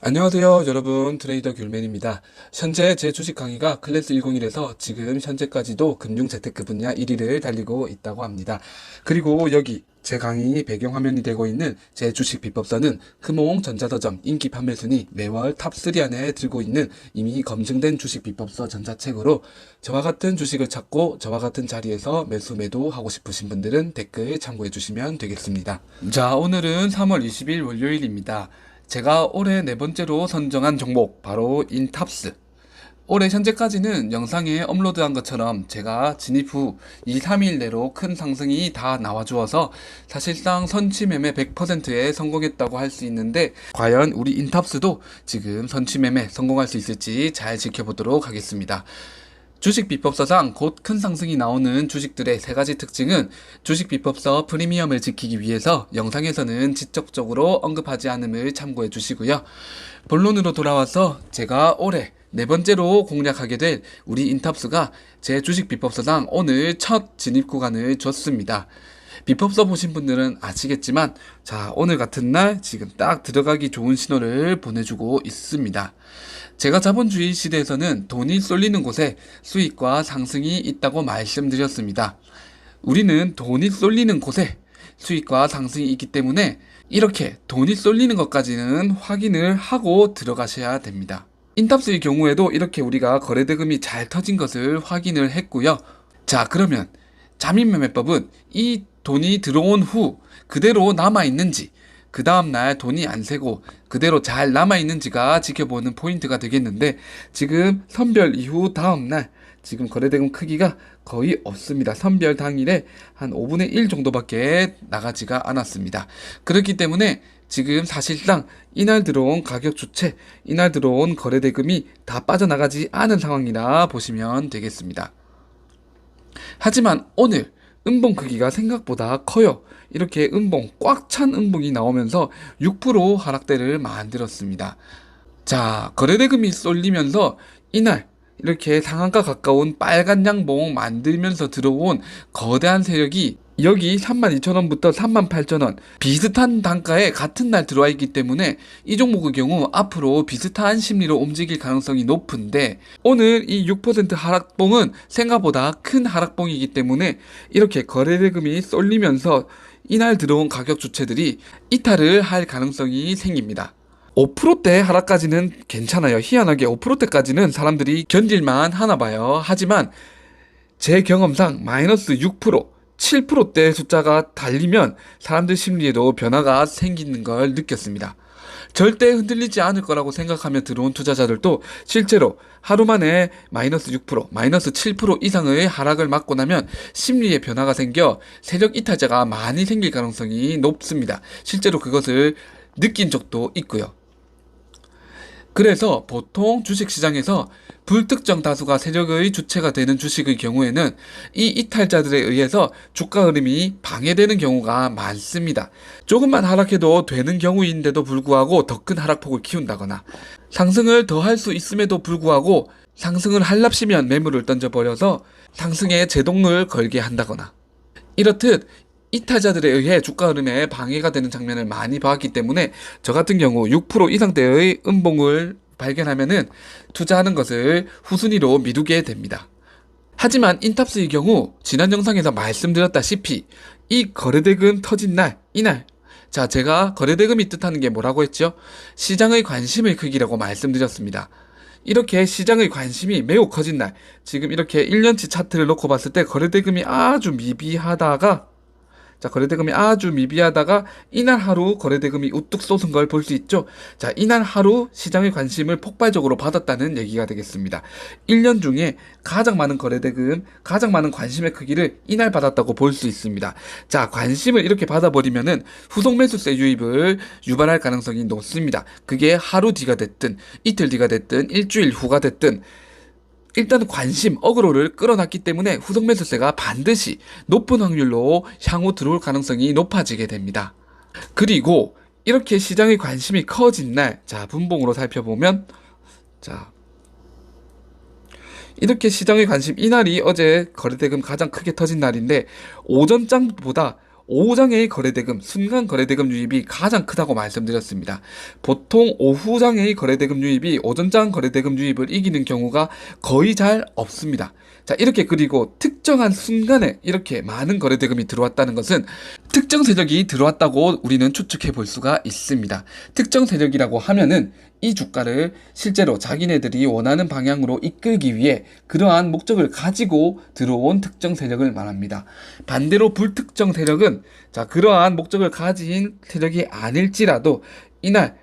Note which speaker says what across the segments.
Speaker 1: 안녕하세요 여러분, 트레이더 귤맨입니다. 현재 제 주식 강의가 클래스 101에서 지금 현재까지도 금융 재테크 분야 1위를 달리고 있다고 합니다. 그리고 여기 제 강의 배경화면이 되고 있는 제 주식 비법서는 금호응 전자서점 인기 판매 순위 매월 탑3 안에 들고 있는 이미 검증된 주식 비법서 전자책으로, 저와 같은 주식을 찾고 저와 같은 자리에서 매수 매도 하고 싶으신 분들은 댓글 참고해 주시면 되겠습니다. 자, 오늘은 3월 20일 월요일입니다. 제가 올해 네 번째로 선정한 종목 바로 인탑스. 올해 현재까지는 영상에 업로드한 것처럼 제가 진입 후 2, 3일 내로 큰 상승이 다 나와주어서 사실상 선취매매 100%에 성공했다고 할 수 있는데, 과연 우리 인탑스도 지금 선취매매 성공할 수 있을지 잘 지켜보도록 하겠습니다. 주식 비법서상 곧 큰 상승이 나오는 주식들의 세 가지 특징은 주식 비법서 프리미엄을 지키기 위해서 영상에서는 직접적으로 언급하지 않음을 참고해 주시고요. 본론으로 돌아와서 제가 올해 네 번째로 공략하게 될 우리 인탑스가 제 주식 비법서상 오늘 첫 진입 구간을 줬습니다. 비법서 보신 분들은 아시겠지만, 자, 오늘 같은 날 지금 딱 들어가기 좋은 신호를 보내주고 있습니다. 제가 자본주의 시대에서는 돈이 쏠리는 곳에 수익과 상승이 있다고 말씀드렸습니다. 우리는 돈이 쏠리는 곳에 수익과 상승이 있기 때문에 이렇게 돈이 쏠리는 것까지는 확인을 하고 들어가셔야 됩니다. 인탑스의 경우에도 이렇게 우리가 거래대금이 잘 터진 것을 확인을 했고요. 자, 그러면 자민매매법은 이 돈이 들어온 후 그대로 남아있는지, 그 다음날 돈이 안 새고 그대로 잘 남아있는지가 지켜보는 포인트가 되겠는데, 지금 선별 이후 다음날 지금 거래대금 크기가 거의 없습니다. 선별 당일에 한 5분의 1 정도밖에 나가지가 않았습니다. 그렇기 때문에 지금 사실상 이날 들어온 가격 주체, 이날 들어온 거래대금이 다 빠져나가지 않은 상황이라 보시면 되겠습니다. 하지만 오늘 음봉 크기가 생각보다 커요. 이렇게 음봉, 꽉 찬 음봉이 나오면서 6% 하락대를 만들었습니다. 자, 거래대금이 쏠리면서 이날 이렇게 상한가 가까운 빨간 양봉 만들면서 들어온 거대한 세력이 여기 32,000원부터 38,000원 비슷한 단가에 같은 날 들어와 있기 때문에 이 종목의 경우 앞으로 비슷한 심리로 움직일 가능성이 높은데, 오늘 이 6% 하락봉은 생각보다 큰 하락봉이기 때문에 이렇게 거래대금이 쏠리면서 이날 들어온 가격 주체들이 이탈을 할 가능성이 생깁니다. 5%대 하락까지는 괜찮아요. 희한하게 5%대까지는 사람들이 견딜만 하나 봐요. 하지만 제 경험상 마이너스 6%, 7%대 숫자가 달리면 사람들 심리에도 변화가 생기는 걸 느꼈습니다. 절대 흔들리지 않을 거라고 생각하며 들어온 투자자들도 실제로 하루 만에 마이너스 6%, 마이너스 7% 이상의 하락을 맞고 나면 심리에 변화가 생겨 세력 이탈자가 많이 생길 가능성이 높습니다. 실제로 그것을 느낀 적도 있고요. 그래서 보통 주식시장에서 불특정 다수가 세력의 주체가 되는 주식의 경우에는 이 이탈자들에 의해서 주가 흐름이 방해되는 경우가 많습니다. 조금만 하락해도 되는 경우인데도 불구하고 더 큰 하락폭을 키운다거나, 상승을 더 할 수 있음에도 불구하고 상승을 한랍시면 매물을 던져버려서 상승에 제동을 걸게 한다거나, 이렇듯 이탈자들에 의해 주가 흐름에 방해가 되는 장면을 많이 봤기 때문에 저 같은 경우 6% 이상대의 음봉을 발견하면은 투자하는 것을 후순위로 미루게 됩니다. 하지만 인탑스의 경우 지난 영상에서 말씀드렸다시피 이 거래대금 터진 날, 이날, 자, 제가 거래대금이 뜻하는 게 뭐라고 했죠? 시장의 관심의 크기라고 말씀드렸습니다. 이렇게 시장의 관심이 매우 커진 날, 지금 이렇게 1년치 차트를 놓고 봤을 때 거래대금이 아주 미비하다가, 자, 거래대금이 아주 미비하다가 이날 하루 거래대금이 우뚝 솟은 걸 볼 수 있죠. 자, 이날 하루 시장의 관심을 폭발적으로 받았다는 얘기가 되겠습니다. 1년 중에 가장 많은 거래대금, 가장 많은 관심의 크기를 이날 받았다고 볼 수 있습니다. 자, 관심을 이렇게 받아버리면은 후속 매수세 유입을 유발할 가능성이 높습니다. 그게 하루 뒤가 됐든 이틀 뒤가 됐든 일주일 후가 됐든 일단 관심, 어그로를 끌어놨기 때문에 후속 매수세가 반드시 높은 확률로 향후 들어올 가능성이 높아지게 됩니다. 그리고 이렇게 시장의 관심이 커진 날, 자, 분봉으로 살펴보면, 자, 이렇게 시장의 관심, 이날이 어제 거래대금 가장 크게 터진 날인데 오전장보다 오후장의 거래대금, 순간 거래대금 유입이 가장 크다고 말씀드렸습니다. 보통 오후장의 거래대금 유입이 오전장 거래대금 유입을 이기는 경우가 거의 잘 없습니다. 자, 이렇게 그리고 특정한 순간에 이렇게 많은 거래대금이 들어왔다는 것은 특정 세력이 들어왔다고 우리는 추측해 볼 수가 있습니다. 특정 세력이라고 하면은 이 주가를 실제로 자기네들이 원하는 방향으로 이끌기 위해 그러한 목적을 가지고 들어온 특정 세력을 말합니다. 반대로 불특정 세력은 자, 그러한 목적을 가진 세력이 아닐지라도 이날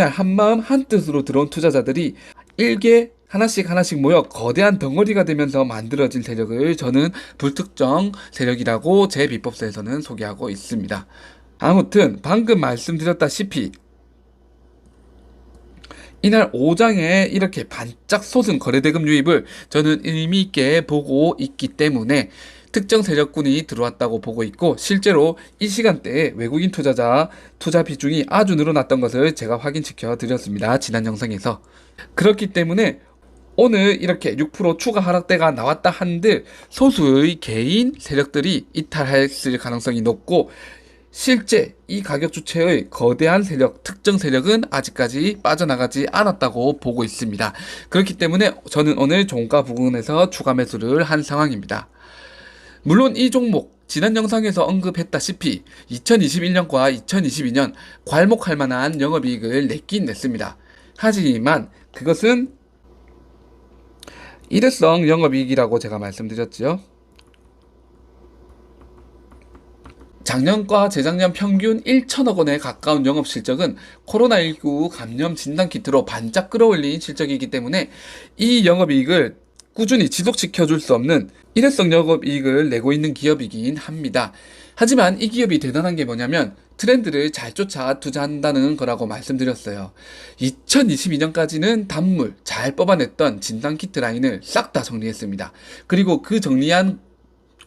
Speaker 1: 한마음 한뜻으로 들어온 투자자들이 일개 하나씩 모여 거대한 덩어리가 되면서 만들어진 세력을 저는 불특정 세력이라고 제 비법서에서는 소개하고 있습니다. 아무튼 방금 말씀드렸다시피 이날 오장에 이렇게 반짝 솟은 거래대금 유입을 저는 의미 있게 보고 있기 때문에 특정 세력군이 들어왔다고 보고 있고, 실제로 이 시간대에 외국인 투자자 투자 비중이 아주 늘어났던 것을 제가 확인시켜 드렸습니다. 지난 영상에서. 그렇기 때문에 오늘 이렇게 6% 추가 하락대가 나왔다 한들 소수의 개인 세력들이 이탈했을 가능성이 높고, 실제 이 가격 주체의 거대한 세력, 특정 세력은 아직까지 빠져나가지 않았다고 보고 있습니다. 그렇기 때문에 저는 오늘 종가 부근에서 추가 매수를 한 상황입니다. 물론 이 종목 지난 영상에서 언급했다시피 2021년과 2022년 괄목할 만한 영업이익을 냈긴 냈습니다. 하지만 그것은 일회성 영업이익이라고 제가 말씀드렸죠. 작년과 재작년 평균 1천억 원에 가까운 영업 실적은 코로나19 감염 진단키트로 반짝 끌어올린 실적이기 때문에 이 영업이익을 꾸준히 지속시켜 줄 수 없는 일회성 영업이익을 내고 있는 기업이긴 합니다. 하지만 이 기업이 대단한 게 뭐냐면 트렌드를 잘 쫓아 투자한다는 거라고 말씀드렸어요. 2022년까지는 단물 잘 뽑아냈던 진단키트 라인을 싹 다 정리했습니다. 그리고 그 정리한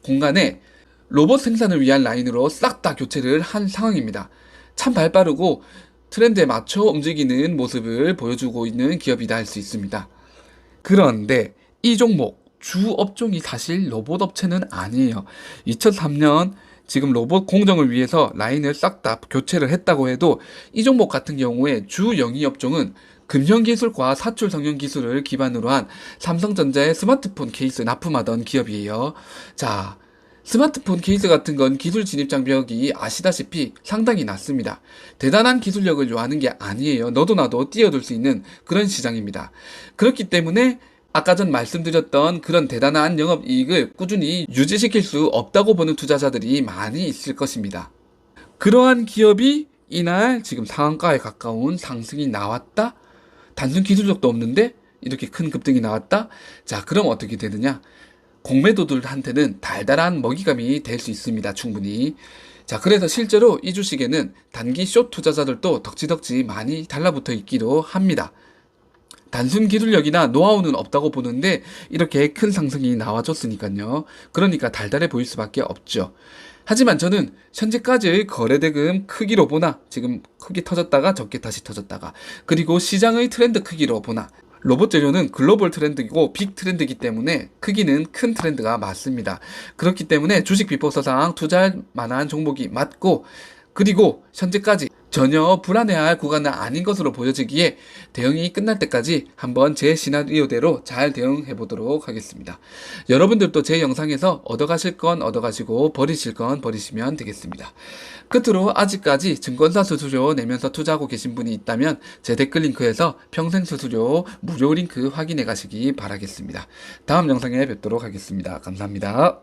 Speaker 1: 공간에 로봇 생산을 위한 라인으로 싹 다 교체를 한 상황입니다. 참 발빠르고 트렌드에 맞춰 움직이는 모습을 보여주고 있는 기업이다 할 수 있습니다. 그런데 이 종목 주 업종이 사실 로봇 업체는 아니에요. 2003년 지금 로봇 공정을 위해서 라인을 싹 다 교체를 했다고 해도 이 종목 같은 경우에 주 영위 업종은 금형기술과 사출 성형 기술을 기반으로 한 삼성전자의 스마트폰 케이스 납품하던 기업이에요. 자, 스마트폰 케이스 같은 건 기술 진입 장벽이 아시다시피 상당히 낮습니다. 대단한 기술력을 요하는 게 아니에요. 너도 나도 뛰어들 수 있는 그런 시장입니다. 그렇기 때문에 아까 전 말씀드렸던 그런 대단한 영업이익을 꾸준히 유지시킬 수 없다고 보는 투자자들이 많이 있을 것입니다. 그러한 기업이 이날 지금 상한가에 가까운 상승이 나왔다? 단순 기술력도 없는데 이렇게 큰 급등이 나왔다? 자, 그럼 어떻게 되느냐? 공매도들한테는 달달한 먹이감이 될 수 있습니다. 충분히. 자, 그래서 실제로 이 주식에는 단기 숏 투자자들도 덕지덕지 많이 달라붙어 있기도 합니다. 단순 기술력이나 노하우는 없다고 보는데 이렇게 큰 상승이 나와줬으니까요. 그러니까 달달해 보일 수밖에 없죠. 하지만 저는 현재까지의 거래대금 크기로 보나, 지금 크게 터졌다가 적게 다시 터졌다가, 그리고 시장의 트렌드 크기로 보나, 로봇 재료는 글로벌 트렌드이고 빅 트렌드이기 때문에 크기는 큰 트렌드가 맞습니다. 그렇기 때문에 주식 비법서상 투자할 만한 종목이 맞고, 그리고 현재까지 전혀 불안해할 구간은 아닌 것으로 보여지기에 대응이 끝날 때까지 한번 제 시나리오대로 잘 대응해 보도록 하겠습니다. 여러분들도 제 영상에서 얻어가실 건 얻어가시고 버리실 건 버리시면 되겠습니다. 끝으로 아직까지 증권사 수수료 내면서 투자하고 계신 분이 있다면 제 댓글 링크에서 평생 수수료 무료 링크 확인해 가시기 바라겠습니다. 다음 영상에 뵙도록 하겠습니다. 감사합니다.